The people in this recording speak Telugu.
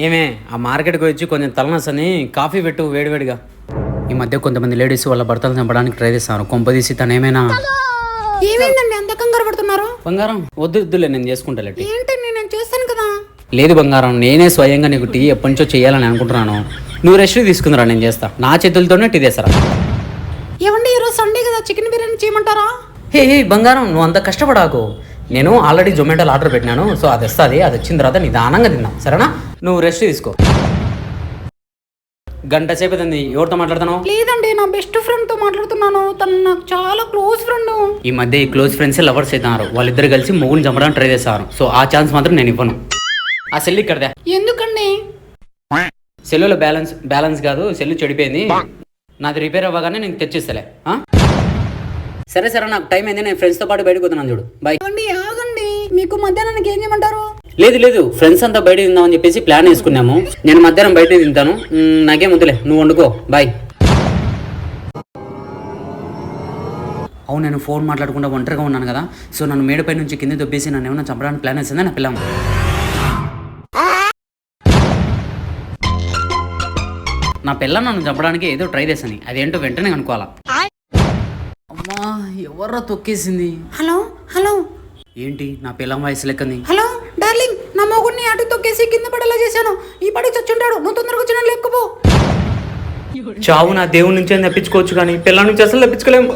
ఏమే ఆ మార్కెట్కి వచ్చి కొంచెం తలనసని కాఫీ పెట్టు వేడివేడిగా. ఈ మధ్య కొంతమంది లేడీస్ వాళ్ళ భర్తలు చంపడానికి ట్రై చేస్తారు. కొంపదీసి తను ఏమైనా ఏమైందండి అంత కంగారు పడుతున్నారు? బంగారం వద్దులే, నేను చేసుకుంటా. ఏంటండి నేను చేస్తాను కదా. లేదు బంగారం, నేనే స్వయంగా నీకు టీ ఎప్పటి నుంచో చేయాలని అనుకుంటున్నాను. నువ్వు రెస్ట్ తీసుకుందిరా, నేను చేస్తా. నా చేతులతోనే టీ చేస్తారా. ఏమండి ఈరోజు సండే కదా, చికెన్ బిర్యానీ చేయమంటారా? హే బంగారం, నువ్వు అంత కష్టపడాకు. నేను ఆల్రెడీ జొమాటోలో ఆర్డర్ పెట్టినాను. సో అది వస్తుంది, అది వచ్చిన తర్వాత నిదానంగా తిన్నాం, సరేనా? నువ్వు రెస్ట్ తీసుకో. గంట సేపు అవుతుంది. ఎవరితో మాట్లాడుతున్నావు? లేదండి, నా బెస్ట్ ఫ్రెండ్ తో మాట్లాడుతున్నాను. తను నాకు చాలా క్లోజ్ ఫ్రెండ్. ఈ మధ్య ఈ క్లోజ్ ఫ్రెండ్స్ లవర్స్ అవుతున్నారు. వాళ్ళిద్దరు కలిసి మొగుని చంపడానికి ట్రై చేస్తారు. సో ఆ ఛాన్స్ మాత్రం నేను ఇవ్వను. ఆ సెల్ ఇక్కడదే. ఎందుకండి? సెల్లులో బ్యాలెన్స్ కాదు, సెల్లు చెడిపోయింది. నాది రిపేర్ అవ్వగానే నేను తెచ్చిస్తలే. సరే నాకు టైం అయింది. నేను ఫ్రెండ్స్తో పాటు బయటకు పోతున్నాను, చూడు. బాయ్. ఆగండి, మీకు మధ్యాహ్నానికి ఏం చేయమంటారు? లేదు ఫ్రెండ్స్ అంతా బయట తిందామని చెప్పేసి ప్లాన్ వేసుకున్నాము. నేను మధ్యాహ్నం బయట తింటాను. నాకేం వద్దులే, నువ్వు వండుకో. బాయ్. అవును, నేను ఫోన్ మాట్లాడకుండా ఒంటరిగా ఉన్నాను కదా. సో నన్ను మేడపై నుంచి కింద దొబ్బేసి నన్ను ఏమైనా చంపడానికి ప్లాన్ వేసిందా నా పిల్లమ్మ? నా పిల్ల నన్ను చంపడానికి ఏదో ట్రై చేశాను. అదేంటో వెంటనే కనుక్కోవాలా. అమ్మా, ఎవర్రా తొక్కేసింది? హలో ఏంటి నా పిల్లం వయసు లెక్కంది? హలో డార్లింగ్, నా మొగుడిని అటు తొక్కేసి కింద పడేలా చేశాను. ఈ పడి చచ్చుంటాడు. నువ్వు తొందరగా వచ్చిన లేకపో. చావు నా దేవుడి నుంచి తప్పించుకోవచ్చు, కానీ పిల్ల నుంచి అసలు తప్పించుకోలేము.